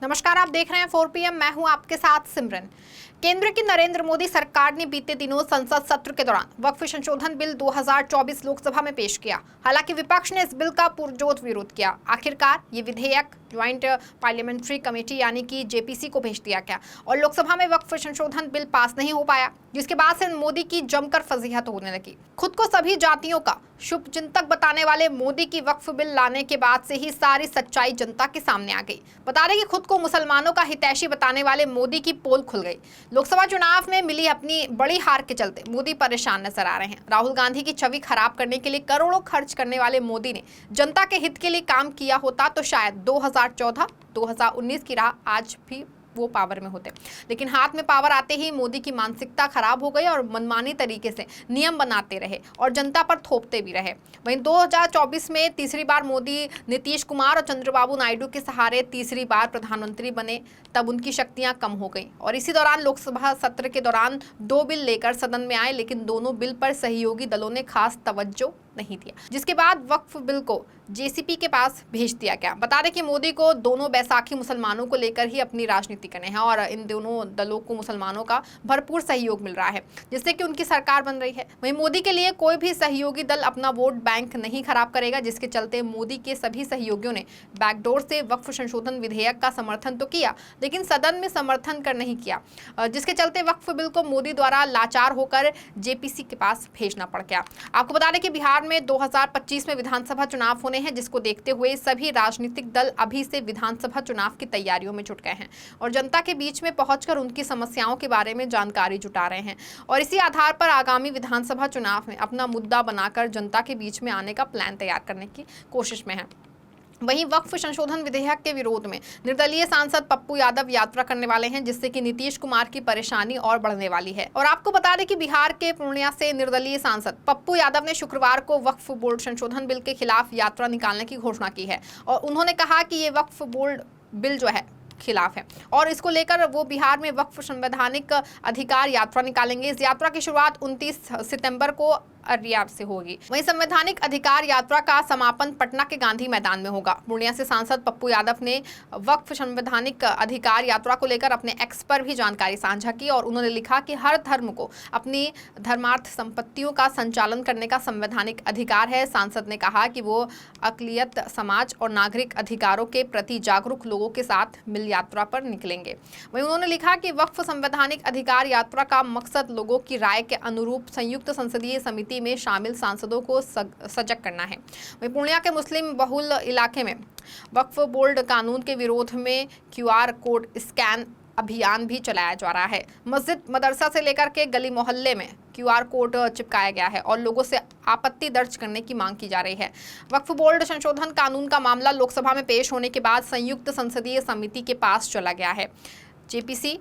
नमस्कार, आप देख रहे हैं 4 PM। मैं हूं आपके साथ सिमरन। केंद्र की नरेंद्र मोदी सरकार ने बीते दिनों संसद सत्र के दौरान वक्फ संशोधन बिल 2024 लोकसभा में पेश किया। हालांकि विपक्ष ने इस बिल का पुरजोर विरोध किया। आखिरकार ये विधेयक ज्वाइंट पार्लियामेंट्री कमेटी यानी कि जेपीसी को भेज दिया गया और लोकसभा में वक्फ संशोधन बिल पास नहीं हो पाया, जिसके बाद से मोदी की जमकर फजीहत होने लगी। खुद को सभी जातियों का शुभ चिंतक बताने वाले मोदी की वक्फ बिल लाने के बाद से ही सारी सच्चाई जनता के सामने आ गई। बता दें कि खुद को मुसलमानों का हितैषी बताने वाले मोदी की पोल खुल गई। लोकसभा चुनाव में मिली अपनी बड़ी हार के चलते मोदी परेशान नजर आ रहे हैं। राहुल गांधी की छवि खराब करने के लिए करोड़ों खर्च करने वाले मोदी ने जनता के हित के लिए काम किया होता तो शायद 2014-2019 की राह आज भी वो पावर में होते, लेकिन हाथ में पावर आते ही मोदी की मानसिकता खराब हो गई और मनमानी तरीके से नियम बनाते रहे और जनता पर थोपते भी रहे। वहीं 2024 में तीसरी बार मोदी नीतीश कुमार और चंद्रबाबू नायडू के सहारे तीसरी बार प्रधानमंत्री बने, तब उनकी शक्तियां कम हो गई और इसी दौरान लोकसभा सत्र के दौरान 2 बिल लेकर सदन में आए, लेकिन दोनों बिल पर सहयोगी दलों ने खास तवज्जो नहीं दिया, जिसके बाद वक्फ बिल को जेसीपी के पास भेज दिया गया। बता दें कि मोदी को दोनों बैसाखी मुसलमानों को लेकर ही अपनी राजनीति करने हैं और इन दोनों दलों को मुसलमानों का भरपूर सहयोग मिल रहा है, जिससे कि उनकी सरकार बन रही है। वहीं मोदी के लिए कोई भी सहयोगी दल अपना वोट बैंक नहीं खराब करेगा, जिसके चलते मोदी के सभी सहयोगियों ने बैकडोर से वक्फ संशोधन विधेयक का समर्थन तो किया, लेकिन सदन में समर्थन कर नहीं किया, जिसके चलते वक्फ बिल को मोदी द्वारा लाचार होकर जेपीसी के पास भेजना पड़ गया। आपको बता दें कि बिहार में 2025 में विधानसभा चुनाव होने हैं, जिसको देखते हुए सभी राजनीतिक दल अभी से विधानसभा चुनाव की तैयारियों में जुट गए हैं और जनता के बीच में पहुंचकर उनकी समस्याओं के बारे में जानकारी जुटा रहे हैं और इसी आधार पर आगामी विधानसभा चुनाव में अपना मुद्दा बनाकर जनता के बीच में आने का प्लान तैयार करने की कोशिश में है। वहीं वक्फ संशोधन विधेयक के विरोध में निर्दलीय सांसद पप्पू यादव यात्रा करने वाले हैं, जिससे कि नीतीश कुमार की परेशानी और बढ़ने वाली है। और आपको बता दें कि बिहार के पूर्णिया से निर्दलीय सांसद पप्पू यादव ने शुक्रवार को वक्फ बोर्ड संशोधन बिल के खिलाफ यात्रा निकालने की घोषणा की है और उन्होंने कहा कि ये वक्फ बोर्ड बिल जो है खिलाफ है और इसको लेकर वो बिहार में वक्फ संवैधानिक अधिकार यात्रा निकालेंगे। इस यात्रा की शुरुआत 29 सितंबर को अररिया से होगी। वहीं संवैधानिक अधिकार यात्रा का समापन पटना के गांधी मैदान में होगा। पूर्णिया से सांसद पप्पू यादव ने वक्फ संवैधानिक अधिकार यात्रा को लेकर अपने एक्स पर भी जानकारी साझा की और उन्होंने लिखा कि हर धर्म को अपनी धर्मार्थ संपत्तियों का संचालन करने का संवैधानिक अधिकार है। सांसद ने कहा कि वो अकलियत समाज और नागरिक अधिकारों के प्रति जागरूक लोगों के साथ मिल यात्रा पर निकलेंगे। वहीं उन्होंने लिखा कि वक्फ संवैधानिक अधिकार यात्रा का मकसद लोगों की राय के अनुरूप संयुक्त संसदीय समिति में शामिल सांसदों को सजग करना है। वहीं पूर्णिया के मुस्लिम बहुल इलाके में वक्फ बोर्ड कानून के विरोध में QR कोड स्कैन अभियान भी चलाया जा रहा है। मस्जिद मदरसा से लेकर के गली मोहल्ले में QR कोड चिपकाया गया है और लोगों से आपत्ति दर्ज करने की मांग की जा रही है। वक्फ बोर्ड संशोधन कानून का मामला लोकसभा में पेश होने के बाद संयुक्त संसदीय समिति के पास चला गया है। जेपीसी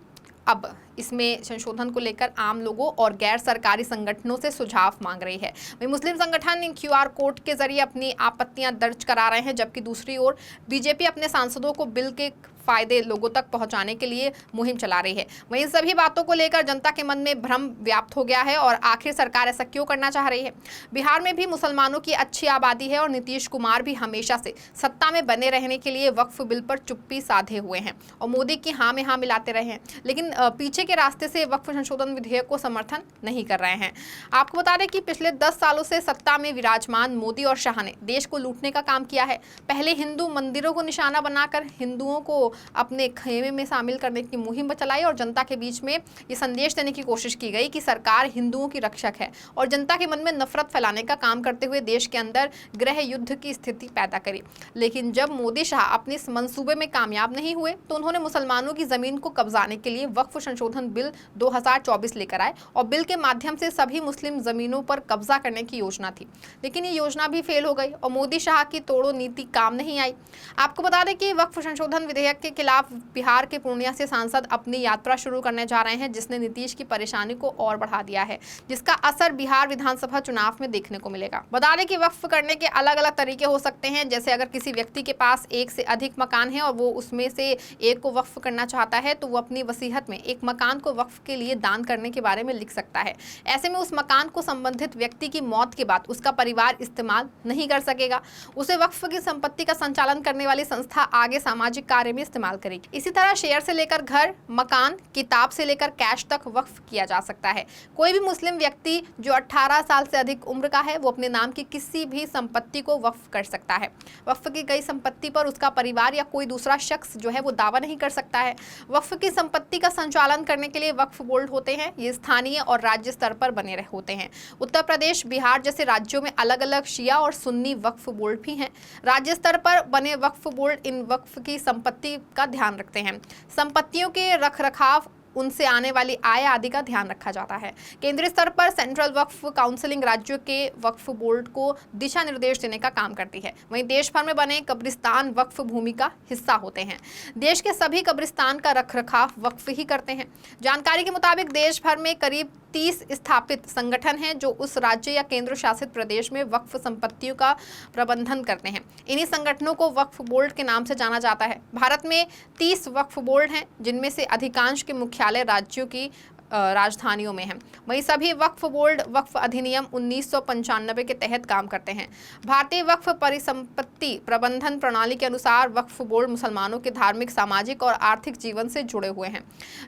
अब इसमें संशोधन को लेकर आम लोगों और गैर सरकारी संगठनों से सुझाव मांग रही है। वहीं मुस्लिम संगठन QR कोड के जरिए अपनी आपत्तियां दर्ज करा रहे हैं, जबकि दूसरी ओर बीजेपी अपने सांसदों को बिल के फायदे लोगों तक पहुंचाने के लिए मुहिम चला रही है। वहीं सभी बातों को लेकर जनता के मन में भ्रम व्याप्त हो गया है और आखिर सरकार ऐसा क्यों करना चाह रही है। बिहार में भी मुसलमानों की अच्छी आबादी है और नीतीश कुमार भी हमेशा से सत्ता में बने रहने के लिए वक्फ बिल पर चुप्पी साधे हुए हैं और मोदी की हाँ में हाँ मिलाते रहे हैं, लेकिन पीछे के रास्ते से वक्फ संशोधन विधेयक को समर्थन नहीं कर रहे हैं। आपको बता दें कि पिछले 10 सालों से सत्ता में विराजमान मोदी और शाह ने देश को लूटने का काम किया है। पहले हिंदू मंदिरों को निशाना बनाकर हिंदुओं को अपने खेमे में शामिल करने की मुहिम चलाई और जनता के बीच में ये संदेश देने की कोशिश की गई कि सरकार हिंदुओं की रक्षक है और जनता के मन में नफरत फैलाने का काम करते हुए देश के अंदर गृह युद्ध की स्थिति पैदा करी। लेकिन जब मोदी शाह अपने इस मंसूबे में कामयाब नहीं हुए तो उन्होंने मुसलमानों की जमीन को कब्जाने के लिए वक्फ संशोधन बिल 2024 लेकर आए और बिल के माध्यम से सभी मुस्लिम जमीनों पर कब्जा करने की योजना थी, लेकिन ये योजना भी फेल हो गई और मोदी शाह की तोड़ो नीति काम नहीं आई। आपको बता दें कि वक्फ संशोधन विधेयक के खिलाफ बिहार के पूर्णिया से सांसद अपनी यात्रा शुरू करने जा रहे हैं, जिसने नीतीश की परेशानी को और बढ़ा दिया है, जिसका असर बिहार विधानसभा चुनाव में देखने को मिलेगा। बता दें कि वक्फ करने के अलग अलग तरीके हो सकते हैं, जैसे अगर किसी व्यक्ति के पास एक से अधिक मकान है और वो उसमें से एक को वक्फ करना चाहता है तो वो अपनी वसीयत में एक मकान मकान को वक्फ के लिए दान करने के बारे में लिख सकता है। ऐसे में उस मकान को संबंधित व्यक्ति की मौत के बाद उसका परिवार इस्तेमाल नहीं कर सकेगा। उसे वक्फ की संपत्ति का संचालन करने वाली संस्था आगे सामाजिक कार्य में इस्तेमाल करेगी। इसी तरह शेयर से लेकर घर, मकान, किताब से लेकर कैश तक वक्फ किया जा सकता है। कोई भी मुस्लिम व्यक्ति जो 18 साल से अधिक उम्र का है वो अपने नाम की किसी भी संपत्ति को वक्फ कर सकता है। वक्फ की गई संपत्ति पर उसका परिवार या कोई दूसरा शख्स जो है वो दावा नहीं कर सकता है। वक्फ की संपत्ति का संचालन करने के लिए वक्फ बोर्ड होते हैं। ये स्थानीय और राज्य स्तर पर बने होते हैं। उत्तर प्रदेश, बिहार जैसे राज्यों में अलग अलग शिया और सुन्नी वक्फ बोर्ड भी हैं। राज्य स्तर पर बने वक्फ बोर्ड इन वक्फ की संपत्ति का ध्यान रखते हैं। संपत्तियों के रखरखाव, उनसे आने वाली आय आदि का ध्यान रखा जाता है। केंद्रीय स्तर पर सेंट्रल वक्फ काउंसिलिंग राज्यों के वक्फ बोर्ड को दिशा निर्देश देने का काम करती है। वहीं देश भर में बने कब्रिस्तान वक्फ भूमि का हिस्सा होते हैं। देश के सभी कब्रिस्तान का रखरखाव वक्फ ही करते हैं। जानकारी के मुताबिक देश भर में करीब 30 स्थापित संगठन हैं जो उस राज्य या केंद्र शासित प्रदेश में वक्फ संपत्तियों का प्रबंधन करते हैं। इन्हीं संगठनों को वक्फ बोर्ड के नाम से जाना जाता है। भारत में 30 वक्फ बोर्ड हैं, जिनमें से अधिकांश के मुख्यालय राज्यों की राजधानियों में हैं। वहीं सभी वक्फ बोर्ड वक्फ अधिनियम 1995 के तहत काम करते हैं। भारतीय वक्फ परिसंपत्ति प्रबंधन प्रणाली के अनुसार वक्फ बोर्ड मुसलमानों के धार्मिक, सामाजिक और आर्थिक जीवन से जुड़े हुए हैं।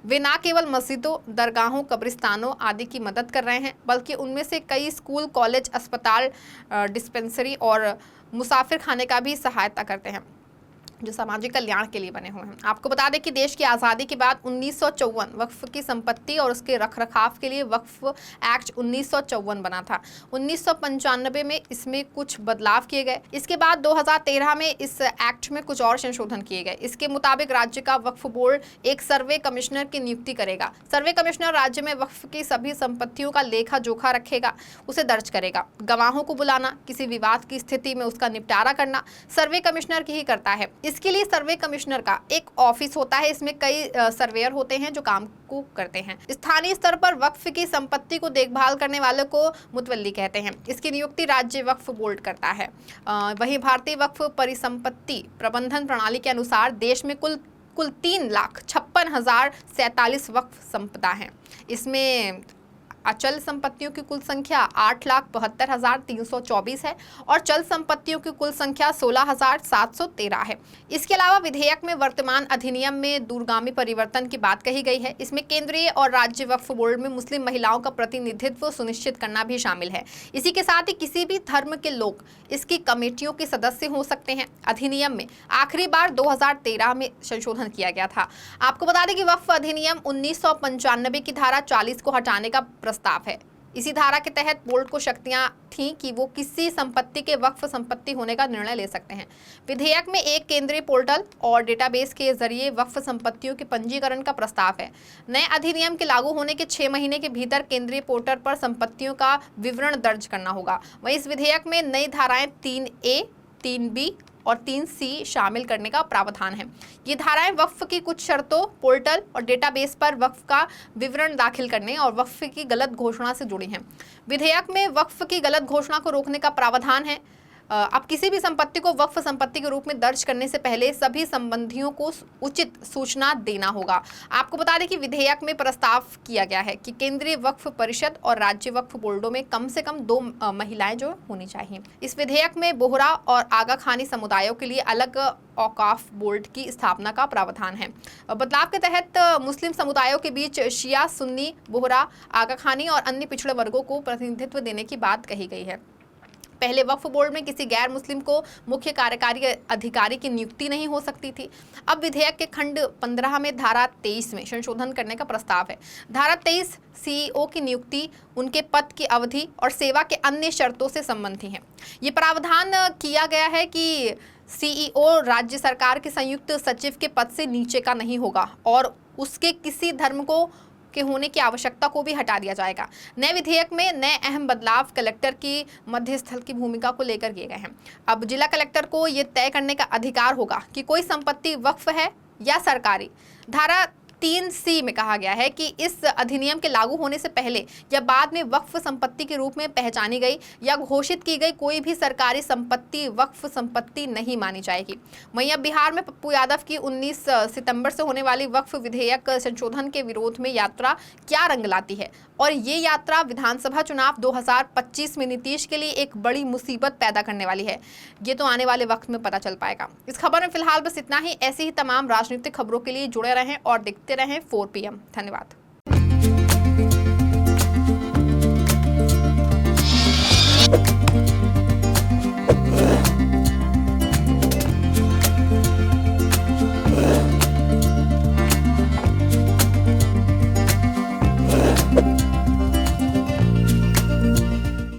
वे न केवल मस्जिदों, दरगाहों, कब्रिस्तानों आदि की मदद कर रहे हैं, बल्कि उनमें से कई स्कूल, कॉलेज, अस्पताल, डिस्पेंसरी और मुसाफिर खाने का भी सहायता करते हैं, जो सामाजिक कल्याण के लिए बने हुए हैं। आपको बता दें कि देश की आज़ादी के बाद 1954 वक्फ की संपत्ति और उसके रखरखाव के लिए वक्फ एक्ट 1954 बना था। 1995 में इसमें कुछ बदलाव किए गए। इसके बाद 2013 में इस एक्ट में कुछ और संशोधन किए गए। इसके मुताबिक राज्य का वक्फ बोर्ड एक सर्वे कमिश्नर की नियुक्ति करेगा। सर्वे कमिश्नर राज्य में वक्फ की सभी संपत्तियों का लेखा जोखा रखेगा, उसे दर्ज करेगा। गवाहों को बुलाना, किसी विवाद की स्थिति में उसका निपटारा करना सर्वे कमिश्नर ही करता है। इसके लिए सर्वे कमिश्नर का एक ऑफिस होता है। इसमें कई सर्वेयर होते हैं जो काम को करते हैं। स्थानीय स्तर पर वक्फ की संपत्ति को देखभाल करने वालों को मुतवल्ली कहते हैं। इसकी नियुक्ति राज्य वक्फ बोर्ड करता है। वहीं भारतीय वक्फ परिसंपत्ति प्रबंधन प्रणाली के अनुसार देश में कुल 3,56,047 वक्फ संपदा हैं। इसमें अचल संपत्तियों की कुल संख्या 8,72,324 है और चल संपत्तियों की कुल संख्या 16,713 है। इसके अलावा विधेयक में वर्तमान अधिनियम में दूरगामी परिवर्तन की बात कही गई है। इसमें केंद्रीय और राज्य वक्फ बोर्ड में मुस्लिम महिलाओं का प्रतिनिधित्व सुनिश्चित करना भी शामिल है। इसी के साथ ही किसी भी धर्म के लोग इसकी कमेटियों के सदस्य हो सकते हैं। अधिनियम में आखिरी बार 2013 में संशोधन किया गया था। आपको बता दें कि वक्फ अधिनियम 1995 की धारा 40 को हटाने का प्रस्ताव है। इसी धारा के तहत बोर्ड को शक्तियां थीं कि वो किसी संपत्ति के वक्फ संपत्ति होने का निर्णय ले सकते हैं। विधेयक में एक केंद्रीय पोर्टल और डेटाबेस के जरिए वक्फ संपत्तियों के पंजीकरण का प्रस्ताव है। नए अधिनियम के लागू होने के 6 महीने के भीतर केंद्रीय पोर्टल पर संपत्तियों का विवरण दर्ज करना होगा। वहीं इस विधेयक में नई धाराएं 3A, 3B और 3C शामिल करने का प्रावधान है। ये धाराएं वक्फ की कुछ शर्तों, पोर्टल और डेटाबेस पर वक्फ का विवरण दाखिल करने और वक्फ की गलत घोषणा से जुड़ी हैं। विधेयक में वक्फ की गलत घोषणा को रोकने का प्रावधान है। अब किसी भी संपत्ति को वक्फ संपत्ति के रूप में दर्ज करने से पहले सभी संबंधियों को उचित सूचना देना होगा। आपको बता दें कि विधेयक में प्रस्ताव किया गया है कि केंद्रीय वक्फ परिषद और राज्य वक्फ बोर्डों में कम से कम 2 महिलाएं जो होनी चाहिए। इस विधेयक में बोहरा और आगा खानी समुदायों के लिए अलग औकाफ बोर्ड की स्थापना का प्रावधान है। बदलाव के तहत मुस्लिम समुदायों के बीच शिया, सुन्नी, बोहरा, आगा खानी और अन्य पिछड़े वर्गों को प्रतिनिधित्व देने की बात कही गई है। पहले वक्फ बोर्ड में किसी गैर मुस्लिम को मुख्य कार्यकारी अधिकारी की नियुक्ति नहीं हो सकती थी। अब विधेयक के खंड 15 में धारा 23 में संशोधन करने का प्रस्ताव है। धारा 23 CEO की नियुक्ति, उनके पद की अवधि और सेवा के अन्य शर्तों से संबंधी है। ये प्रावधान किया गया है कि CEO राज्य सरकार के संयुक्त सचिव के पद से नीचे का नहीं होगा और उसके किसी धर्म को के होने की आवश्यकता को भी हटा दिया जाएगा। नए विधेयक में नए अहम बदलाव कलेक्टर की मध्यस्थल की भूमिका को लेकर किए गए हैं। अब जिला कलेक्टर को ये तय करने का अधिकार होगा कि कोई संपत्ति वक्फ है या सरकारी। धारा 3C में कहा गया है कि इस अधिनियम के लागू होने से पहले या बाद में वक्फ संपत्ति के रूप में पहचानी गई या घोषित की गई कोई भी सरकारी संपत्ति वक्फ संपत्ति नहीं मानी जाएगी। वहीं अब बिहार में पप्पू यादव की 19 सितंबर से होने वाली वक्फ विधेयक संशोधन के विरोध में यात्रा क्या रंग लाती है और ये यात्रा विधानसभा चुनाव 2025 में नीतीश के लिए एक बड़ी मुसीबत पैदा करने वाली है, ये तो आने वाले वक्त में पता चल पाएगा। इस खबर में फिलहाल बस इतना ही। ऐसी ही तमाम राजनीतिक खबरों के लिए जुड़े रहें और देखते रहें 4 PM। धन्यवाद।